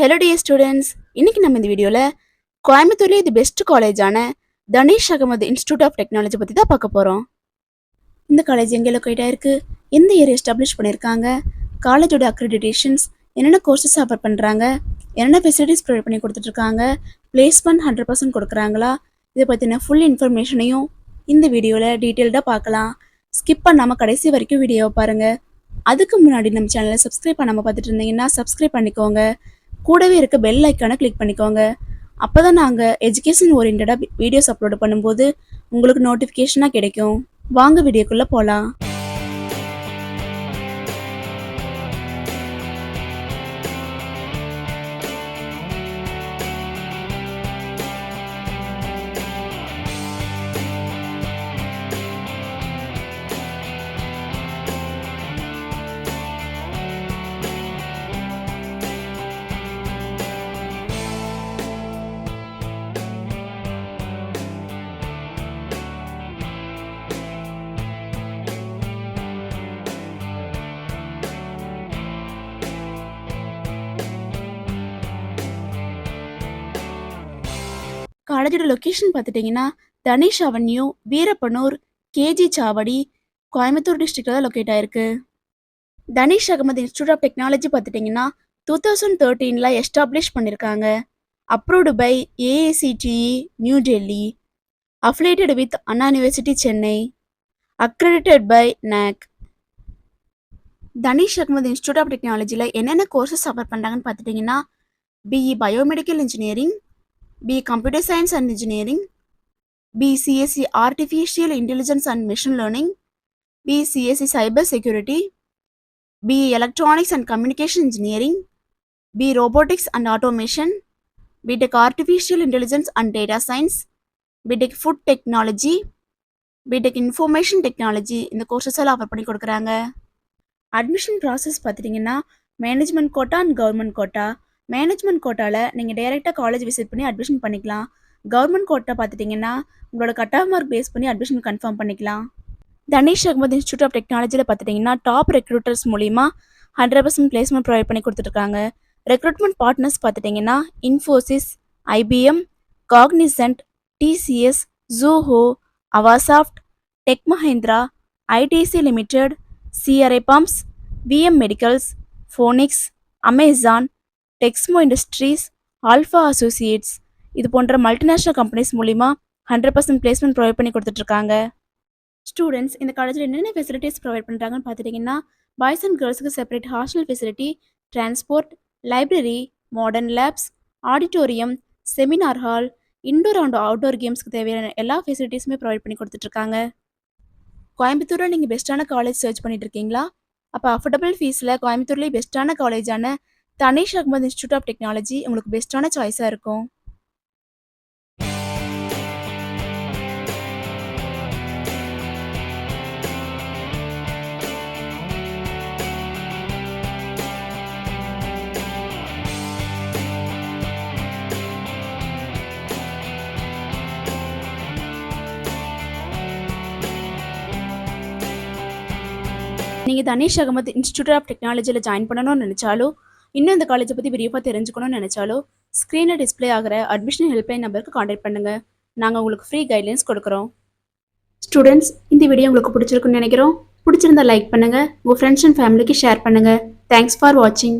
Hello dear students, இன்னைக்கு நம்ம இந்த வீடியோவில் கோயம்புத்தூர்லேயே இது பெஸ்ட் காலேஜான Tanish Ahmed institute of technology பற்றி தான் பார்க்க போகிறோம். இந்த காலேஜ் எங்கே லொக்கேட் ஆயிருக்கு, எந்த ஏரியா எஸ்டாப்ளிஷ் பண்ணியிருக்காங்க, காலேஜோட அக்ரெடிடேஷன்ஸ், என்னென்ன கோர்சஸ் ஆஃபர் பண்ணுறாங்க, என்னென்ன ஃபெசிலிட்டிஸ் ப்ரொவைட் பண்ணி கொடுத்துட்ருக்காங்க, பிளேஸ்மெண்ட் 100% கொடுக்குறாங்களா, இதை பற்றின ஃபுல் இன்ஃபர்மேஷனையும் இந்த வீடியோவில் டீட்டெயில்டாக பார்க்கலாம். ஸ்கிப் பண்ணாமல் கடைசி வரைக்கும் வீடியோவை பாருங்கள். அதுக்கு முன்னாடி நம்ம சேனலை சப்ஸ்கிரைப் பண்ணாமல் பார்த்துட்டு இருந்தீங்கன்னா சப்ஸ்கிரைப் பண்ணிக்கோங்க. கூடவே இருக்க பெல் ஐக்கானை கிளிக் பண்ணிக்கோங்க. அப்போ தான் நாங்கள் எஜுகேஷன் ஓரியன்டாக வீடியோஸ் அப்லோட் பண்ணும்போது உங்களுக்கு நோட்டிஃபிகேஷனாக கிடைக்கும். வாங்க வீடியோக்குள்ளே போகலாம். காலேஜோட லொக்கேஷன் பார்த்துட்டிங்கன்னா தனீஷ் அவென்யூ, வீரப்பனூர், கேஜி சாவடி, கோயம்புத்தூர் டிஸ்ட்ரிக்டில் தான் லொக்கேட் ஆயிருக்கு. Dhaanish Ahmed institute of technology பார்த்துட்டிங்கன்னா 2013 எஸ்டாப்ளிஷ் பண்ணியிருக்காங்க. Approved by AICTE new Delhi, affiliated with Anna university Chennai, accredited by NAAC. Dhaanish Ahmed institute of டெக்னாலஜியில் என்னென்ன கோர்சஸ் ஆஃபர் பண்ணுறாங்கன்னு பார்த்துட்டிங்கன்னா BE biomedical engineering, BE Computer Science and Engineering, BCSC Artificial Intelligence and Machine Learning, BCSC Cyber Security, BE Electronics and Communication Engineering, BE Robotics and Automation, BTech Artificial Intelligence and Data Science, BTech Food Technology, BTech Information Technology. இந்த courses எல்லாம் offer பண்ணி கொடுக்குறாங்க. Admission process பார்த்துட்டிங்கன்னா management quota and government quota. Management கோட்டாவில் நீங்கள் டைரெக்டாக college visit பண்ணி admission பண்ணிக்கலாம். கவர்மெண்ட் கோட்டா பார்த்துட்டிங்கன்னா உங்களோட கட் ஆஃப் மார்க் பேஸ் பண்ணி அட்மிஷன் கன்ஃபார்ம் பண்ணிக்கலாம். தனீஷ் அகமது இன்ஸ்டியூட் ஆஃப் டெக்னாலஜியில் பார்த்துட்டிங்கன்னா டாப் ரெக்ரூட்டர்ஸ் மூலிமா 100% பிளேஸ்மெண்ட் ப்ரொவைட் பண்ணி கொடுத்துட்ருக்காங்க. ரெக்ரூட்மெண்ட் பார்ட்னர்ஸ் பார்த்துட்டிங்கன்னா Infosys, IBM, Cognizant, TCS, Zoho, Avasoft, Tech Mahindra, ITC Limited, CRA Pumps, VM Medicals, Phoenix, Amazon, Texmo Industries, Alpha Associates, இது போன்ற மல்டிநேஷ்னல் கம்பெனிஸ் மூலிமா 100% பிளேஸ்மெண்ட் ப்ரொவைட் பண்ணி கொடுத்துட்ருக்காங்க. ஸ்டூடெண்ட்ஸ் இந்த காலேஜில் என்னென்ன ஃபெசிலிட்டிஸ் ப்ரொவைட் பண்ணுறாங்கன்னு பார்த்துட்டிங்கன்னா பாய்ஸ் அண்ட் கேர்ள்ஸுக்கு separate hostel facility, transport, library, modern labs, auditorium, seminar hall, indoor and outdoor கேம்ஸ்க்கு தேவையான எல்லா ஃபெசிலிட்டிஸுமே ப்ரொவைட் பண்ணி கொடுத்துட்ருக்காங்க. கோயம்புத்தூரில் நீங்கள் பெஸ்ட்டான காலேஜ் சர்ச் பண்ணிட்டு இருக்கீங்களா? அப்போ அஃபோர்டபுள் ஃபீஸில் கோயம்புத்தூர்லேயே பெஸ்ட்டான காலேஜான Tanish Ahmed institute of Technology உங்களுக்கு பெஸ்ட்டான சாய்ஸாக இருக்கும். நீங்கள் தனீஷ் அகமது இன்ஸ்டியூட் ஆஃப் டெக்னாலஜியில் ஜாயின் பண்ணணும்னு நினச்சாலும், இன்னும் இந்த காலேஜை பற்றி விரிவாக தெரிஞ்சுக்கணும்னு நினச்சாலும் ஸ்க்ரீனில் டிஸ்பிளே ஆகிற அட்மிஷன் ஹெல்ப்லைன் நம்பருக்கு கான்டாக்ட் பண்ணுங்கள். நாங்கள் உங்களுக்கு ஃப்ரீ கைட்லைன்ஸ் கொடுக்குறோம். ஸ்டூடெண்ட்ஸ் இந்த வீடியோ உங்களுக்கு பிடிச்சிருக்குன்னு நினைக்கிறோம். பிடிச்சிருந்தா லைக் பண்ணுங்கள், உங்கள் ஃப்ரெண்ட்ஸ் அண்ட் ஃபேமிலிக்கு ஷேர் பண்ணுங்கள். தேங்க்ஸ் ஃபார் வாட்சிங்.